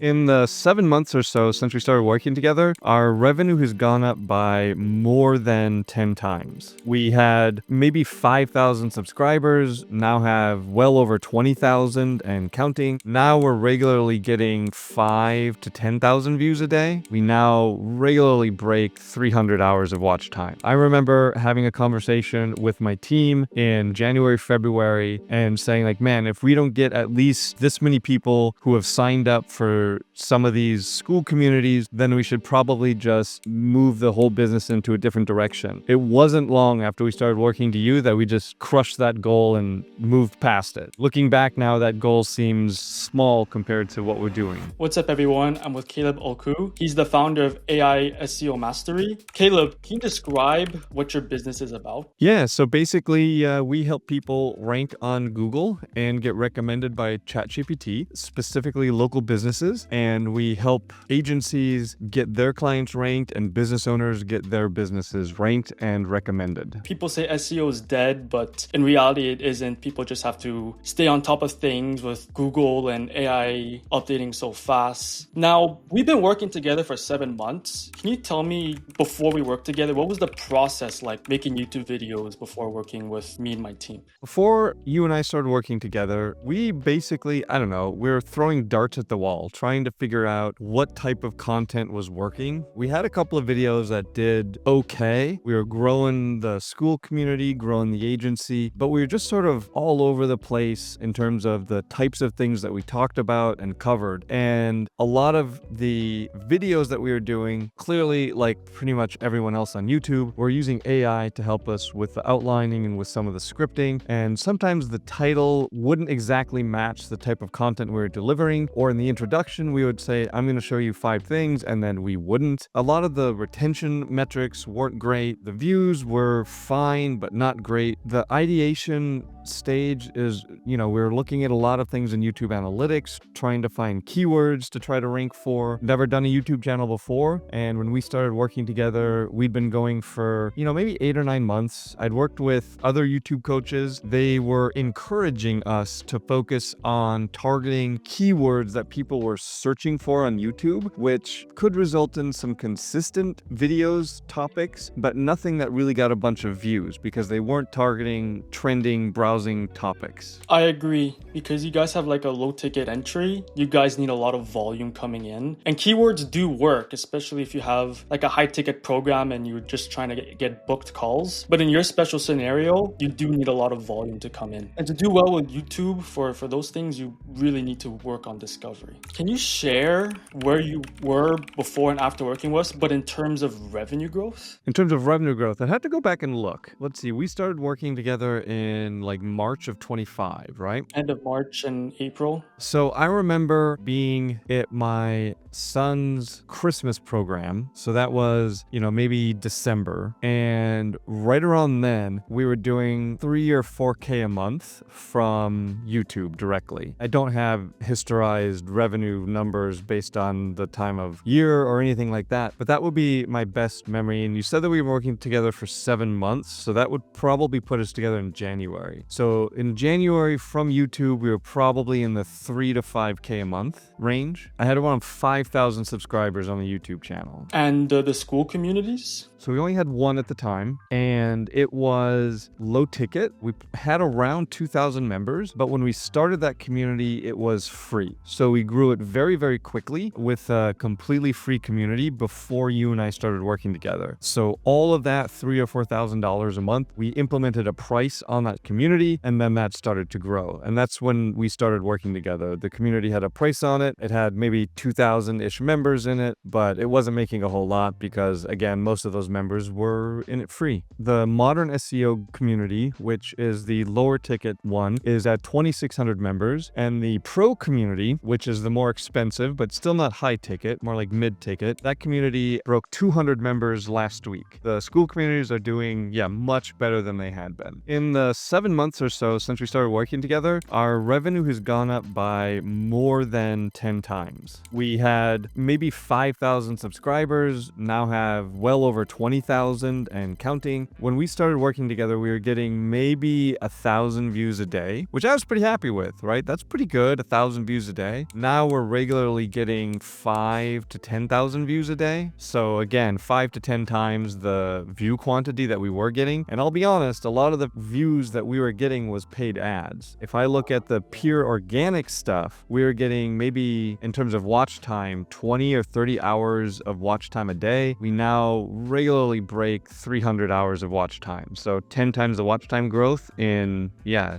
In the 7 months or so since we started working together, our revenue has gone up by more than 10 times. We had maybe 5,000 subscribers, now have well over 20,000 and counting. Now we're regularly getting 5 to 10,000 views a day. We now regularly break 300 hours of watch time. I remember having a conversation with my team in January, February, and saying like, man, if we don't get at least this many people who have signed up for some of these school communities, then we should probably just move the whole business into a different direction. It wasn't long after we started working to you that we just crushed that goal and moved past it. Looking back now, that goal seems small compared to what we're doing. What's up, everyone? I'm with Caleb Ulku. He's the founder of AI SEO Mastery. Caleb, can you describe what your business is about? Yeah, so basically, we help people rank on Google and get recommended by ChatGPT, specifically local businesses, and we help agencies get their clients ranked and business owners get their businesses ranked and recommended. People say SEO is dead, but in reality, it isn't. People just have to stay on top of things with Google and AI updating so fast. Now, we've been working together for 7 months. Can you tell me, before we worked together, what was the process like making YouTube videos before working with me and my team? Before you and I started working together, we basically, we were throwing darts at the wall, trying to figure out what type of content was working. We had a couple of videos that did okay. We were growing the school community, growing the agency, but we were just sort of all over the place in terms of the types of things that we talked about and covered. And a lot of the videos that we were doing, clearly, like pretty much everyone else on YouTube, we're using AI to help us with the outlining and with some of the scripting. And sometimes the title wouldn't exactly match the type of content we were delivering, or in the introduction, we would say, I'm going to show you 5 things, and then we wouldn't. A lot of the retention metrics weren't great. The views were fine, but not great. The ideation stage is, we were looking at a lot of things in YouTube analytics, trying to find keywords to try to rank for. Never done a YouTube channel before, and when we started working together, we'd been going for, maybe 8 or 9 months. I'd worked with other YouTube coaches. They were encouraging us to focus on targeting keywords that people were searching for on YouTube, which could result in some consistent videos, topics, but nothing that really got a bunch of views because they weren't targeting trending browsing topics. I agree, because you guys have like a low ticket entry. You guys need a lot of volume coming in, and keywords do work, especially if you have like a high ticket program and you're just trying to get booked calls. But in your special scenario, you do need a lot of volume to come in. And to do well with YouTube for those things, you really need to work on discovery. Can you share where you were before and after working with us, but in terms of revenue growth? In terms of revenue growth, I'd have to go back and look. Let's see, we started working together in like March of 25, right? End of March and April. So I remember being at my son's Christmas program. So that was, maybe December. And right around then, we were doing 3 or 4K a month from YouTube directly. I don't have historized revenue numbers based on the time of year or anything like that, but that would be my best memory. And you said that we were working together for 7 months, so that would probably put us together in January. So in January from YouTube, we were probably in the 3 to 5K a month range. I had around 5,000 subscribers on the YouTube channel. And the school communities? So we only had one at the time, and it was low ticket. We had around 2,000 members, but when we started that community, it was free. So we grew it very, very quickly with a completely free community before you and I started working together. So all of that $3,000 or $4,000 a month, we implemented a price on that community, and then that started to grow. And that's when we started working together. The community had a price on it. It had maybe 2,000-ish members in it, but it wasn't making a whole lot because, again, most of those members were in it free. The modern SEO community, which is the lower ticket one, is at 2,600 members, and the pro community, which is the more expensive but still not high ticket, more like mid ticket, that community broke 200 members last week. The school communities are doing much better than they had been. In the 7 months or so since we started working together, our revenue has gone up by more than 10 times. We had maybe 5,000 subscribers, now have well over 20,000 and counting. When we started working together, we were getting maybe 1,000 views a day, which I was pretty happy with, right? That's pretty good, 1,000 views a day. Now we're regularly getting 5 to 10,000 views a day. So again, 5 to 10 times the view quantity that we were getting. And I'll be honest, a lot of the views that we were getting was paid ads. If I look at the pure organic stuff, we were getting maybe in terms of watch time, 20 or 30 hours of watch time a day. We now regularly break 300 hours of watch time. So 10 times the watch time growth in,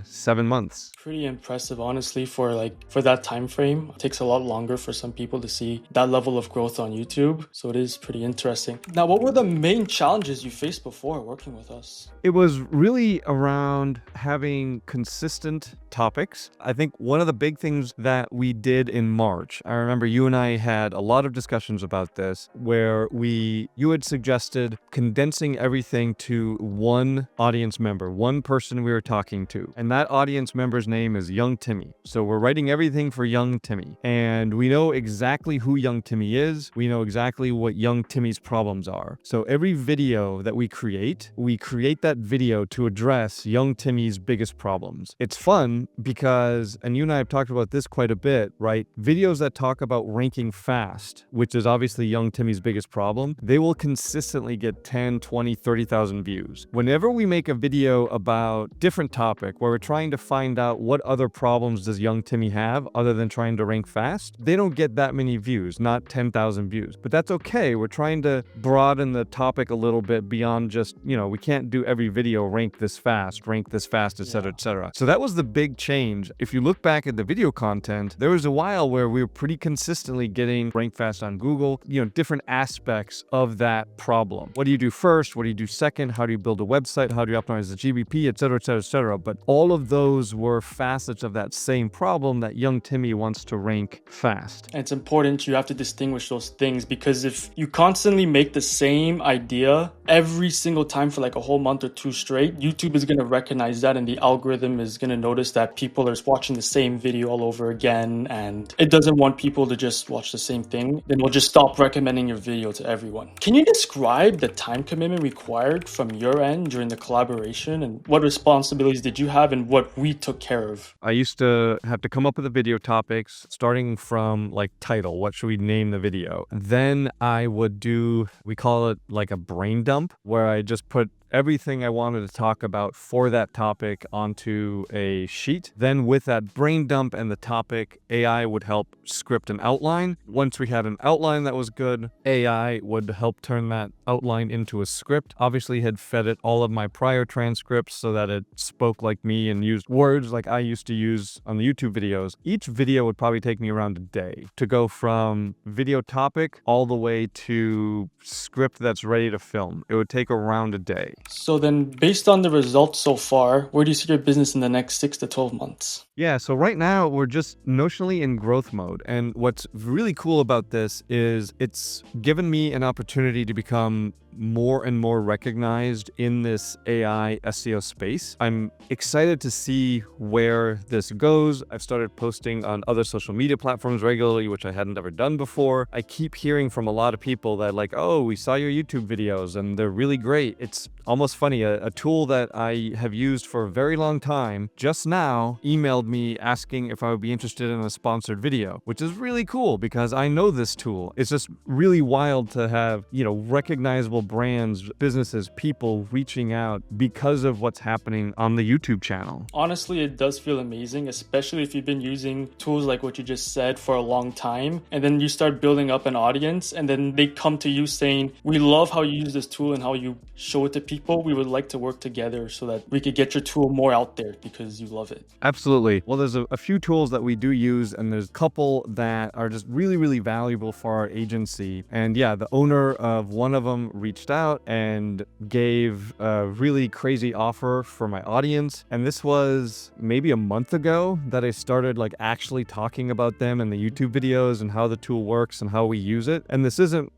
7 months. Pretty impressive, honestly, for that time frame. It takes a lot longer for some people to see that level of growth on YouTube. So it is pretty interesting. Now, what were the main challenges you faced before working with us? It was really around having consistent topics. I think one of the big things that we did in March, I remember you and I had a lot of discussions about this, where you had suggested condensing everything to one audience member, one person we were talking to. And that audience member's name is Young Timmy. So we're writing everything for Young Timmy. And we know exactly who Young Timmy is. We know exactly what Young Timmy's problems are. So every video that we create that video to address Young Timmy's biggest problems. It's fun because, and you and I have talked about this quite a bit, right? Videos that talk about ranking fast, which is obviously Young Timmy's biggest problem, they will consistently get 10, 20, 30,000 views. Whenever we make a video about different topic where we're trying to find out what other problems does Young Timmy have other than trying to rank fast, they don't get that many views, not 10,000 views. But that's okay. We're trying to broaden the topic a little bit beyond just, we can't do every video rank this fast, etc., etc. So that was the big change. If you look back at the video content, there was a while where we were pretty consistently getting rank fast on Google, different aspects of that problem. What do you do first? What do you do second? How do you build a website? How do you optimize the GBP, etc., etc., etc. But all of those were facets of that same problem that Young Timmy wants to rank fast. And it's important you have to distinguish those things, because if you constantly make the same idea every single time for like a whole month or two straight, YouTube is going to recognize that, and the algorithm is going to notice that people are watching the same video all over again, and it doesn't want people to just watch the same thing. Then we'll just stop recommending your video to everyone. Can you describe the time commitment required from your end during the collaboration, and what responsibilities did you have and what we took care of? I used to have to come up with the video topics, starting from like title, what should we name the video? Then I would do, we call it like a brain dump, where I just put everything I wanted to talk about for that topic onto a sheet. Then with that brain dump and the topic, AI would help script an outline. Once we had an outline that was good, AI would help turn that outline into a script. Obviously had fed it all of my prior transcripts so that it spoke like me and used words like I used to use on the YouTube videos. Each video would probably take me around a day to go from video topic all the way to script that's ready to film. It would take around a day. So then, based on the results so far, where do you see your business in the next 6 to 12 months? Yeah, so right now we're just notionally in growth mode. And what's really cool about this is it's given me an opportunity to become more and more recognized in this AI SEO space. I'm excited to see where this goes. I've started posting on other social media platforms regularly, which I hadn't ever done before. I keep hearing from a lot of people that like, oh, we saw your YouTube videos and they're really great. It's almost funny. A tool that I have used for a very long time just now emailed me asking if I would be interested in a sponsored video, which is really cool because I know this tool. It's just really wild to have, recognizable brands, businesses, people reaching out because of what's happening on the YouTube channel. Honestly, it does feel amazing, especially if you've been using tools like what you just said for a long time, and then you start building up an audience, and then they come to you saying, we love how you use this tool and how you show it to people. We would like to work together so that we could get your tool more out there because you love it. Absolutely. Well, there's a few tools that we do use, and there's a couple that are just really, really valuable for our agency. And yeah, the owner of one of them reached out and gave a really crazy offer for my audience. And this was maybe a month ago that I started like actually talking about them in the YouTube videos and how the tool works and how we use it. And this isn't,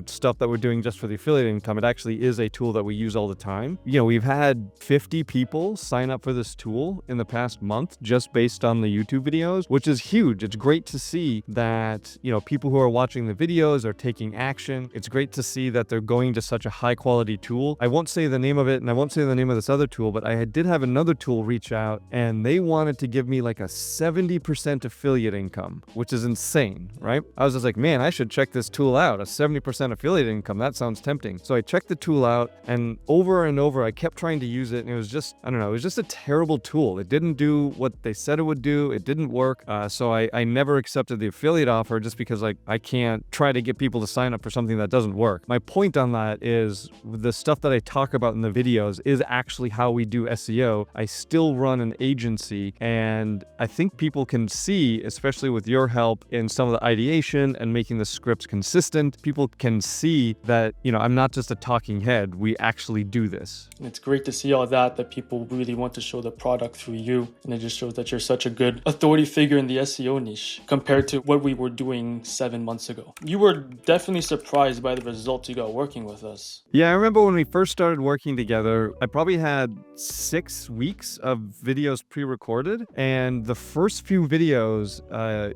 stuff that we're doing just for the affiliate income. It actually is a tool that we use all the time. We've had 50 people sign up for this tool in the past month just based on the YouTube videos, which is huge. It's great to see that, people who are watching the videos are taking action. It's great to see that they're going to such a high quality tool. I won't say the name of it and I won't say the name of this other tool, but I did have another tool reach out and they wanted to give me like a 70% affiliate income, which is insane, right? I was just like, man, I should check this tool out. A 70% affiliate income. That sounds tempting. So I checked the tool out and over I kept trying to use it and it was just, I don't know, it was just a terrible tool. It didn't do what they said it would do. It didn't work. So I never accepted the affiliate offer just because like I can't try to get people to sign up for something that doesn't work. My point on that is the stuff that I talk about in the videos is actually how we do SEO. I still run an agency and I think people can see, especially with your help in some of the ideation and making the scripts consistent, people can see that, I'm not just a talking head. We actually do this. It's great to see all that people really want to show the product through you. And it just shows that you're such a good authority figure in the SEO niche compared to what we were doing 7 months ago. You were definitely surprised by the results you got working with us. Yeah, I remember when we first started working together, I probably had 6 weeks of videos pre-recorded. And the first few videos,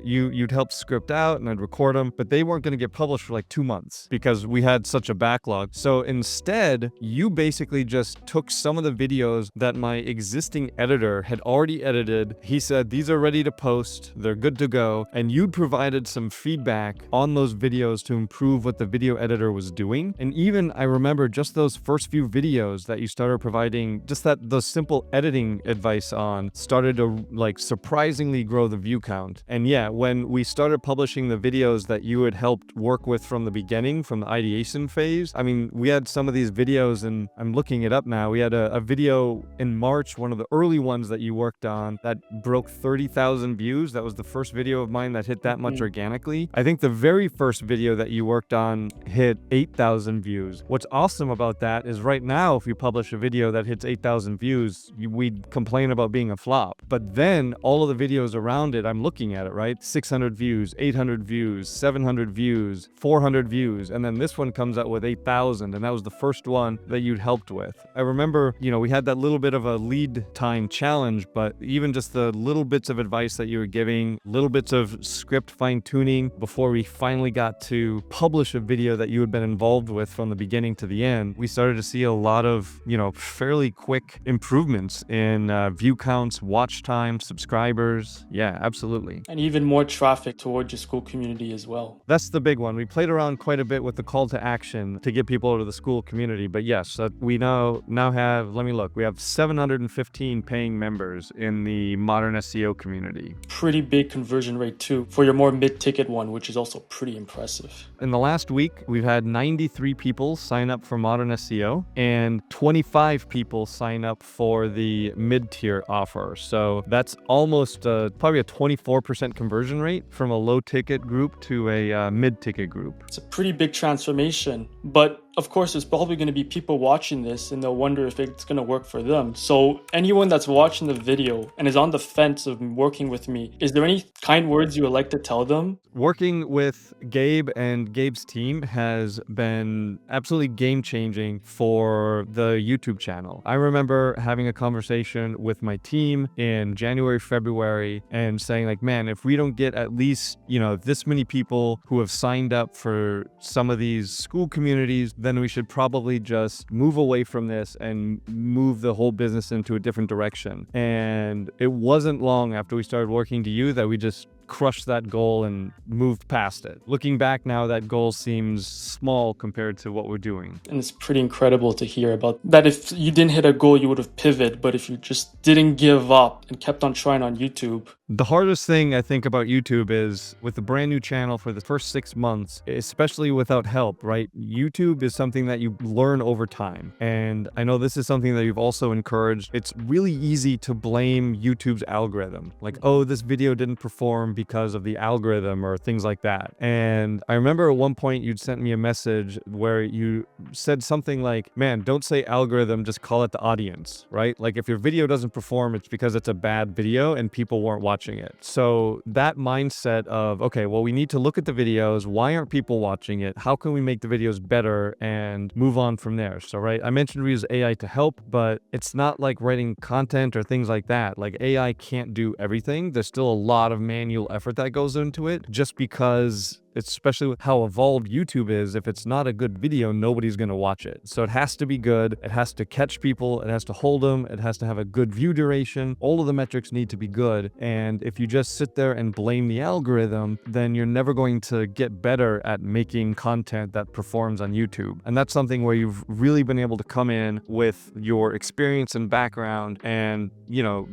you'd help script out and I'd record them, but they weren't going to get published for like 2 months because we had such a backlog. So instead, you basically just took some of the videos that my existing editor had already edited. He said, these are ready to post. They're good to go. And you'd provided some feedback on those videos to improve what the video editor was doing. And even I remember just those first few videos that you started providing, just those simple editing advice on started to like surprisingly grow the view count. And yeah, when we started publishing the videos that you had helped work with from the beginning, from the ideation phase, I mean, we had some of these videos and I'm looking it up now. We had a video in March, one of the early ones that you worked on that broke 30,000 views. That was the first video of mine that hit that much organically. I think the very first video that you worked on hit 8,000 views. What's awesome about that is right now, if you publish a video that hits 8,000 views, we'd complain about being a flop. But then all of the videos around it, I'm looking at it, right? 600 views, 800 views, 700 views, 400 views. And then this one comes out with 8,000. And that was the first one that you'd helped with. I remember, we had that little bit of a lead time challenge, but even just the little bits of advice that you were giving, little bits of script fine tuning before we finally got to publish a video that you had been involved with from the beginning to the end, we started to see a lot of, fairly quick improvements in view counts, watch time, subscribers. Yeah, absolutely. And even more traffic towards your school community as well. That's the big one. We played around quite a bit with the call to action to get people to the school community. But yes, we now have, let me look, we have 715 paying members in the modern SEO community. Pretty big conversion rate too for your more mid-ticket one, which is also pretty impressive. In the last week, we've had 93 people sign up for modern SEO and 25 people sign up for the mid-tier offer. So that's almost probably a 24% conversion rate from a low-ticket group to a mid-ticket group. It's a pretty big transformation, but of course, there's probably going to be people watching this and they'll wonder if it's going to work for them. So anyone that's watching the video and is on the fence of working with me, is there any kind words you would like to tell them? Working with Gabe and Gabe's team has been absolutely game-changing for the YouTube channel. I remember having a conversation with my team in January, February, and saying like, man, if we don't get at least, this many people who have signed up for some of these school communities, then we should probably just move away from this and move the whole business into a different direction. And it wasn't long after we started working to you that we just crushed that goal and moved past it. Looking back now, that goal seems small compared to what we're doing. And it's pretty incredible to hear about that. If you didn't hit a goal, you would have pivoted. But if you just didn't give up and kept on trying on YouTube. The hardest thing I think about YouTube is with a brand new channel for the first 6 months, especially without help, right? YouTube is something that you learn over time. And I know this is something that you've also encouraged. It's really easy to blame YouTube's algorithm. Like, oh, this video didn't perform because of the algorithm or things like that. And I remember at one point you'd sent me a message where you said something like, man, don't say algorithm, just call it the audience, right? Like if your video doesn't perform, it's because it's a bad video and people weren't watching it. So that mindset of, okay, well, we need to look at the videos. Why aren't people watching it? How can we make the videos better and move on from there? So, right, I mentioned we use AI to help, but it's not like writing content or things like that. Like AI can't do everything. There's still a lot of manual effort that goes into it just because especially with how evolved YouTube is, if it's not a good video, nobody's going to watch it. So it has to be good. It has to catch people. It has to hold them. It has to have a good view duration. All of the metrics need to be good. And if you just sit there and blame the algorithm, then you're never going to get better at making content that performs on YouTube. And that's something where you've really been able to come in with your experience and background and,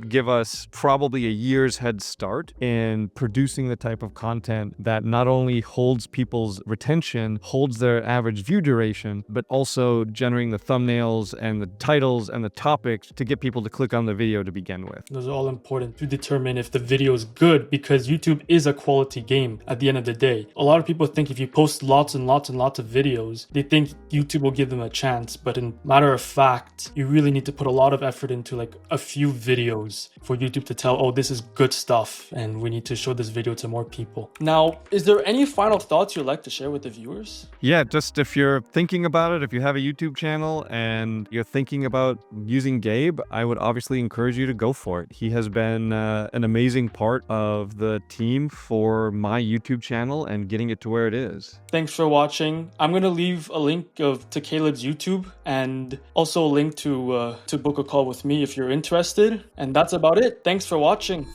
give us probably a year's head start in producing the type of content that not only holds people's retention, holds their average view duration, but also generating the thumbnails and the titles and the topics to get people to click on the video to begin with. Those are all important to determine if the video is good, because YouTube is a quality game at the end of the day. A lot of people think if you post lots and lots and lots of videos, they think YouTube will give them a chance. But in matter of fact, you really need to put a lot of effort into like a few videos for YouTube to tell, oh, this is good stuff and we need to show this video to more people. Now, is there any final thoughts you'd like to share with the viewers? Yeah, just if you're thinking about it, if you have a YouTube channel and you're thinking about using Gabe, I would obviously encourage you to go for it. He has been an amazing part of the team for my YouTube channel and getting it to where it is. Thanks for watching. I'm going to leave a link to Caleb's YouTube and also a link to book a call with me if you're interested. And that's about it. Thanks for watching.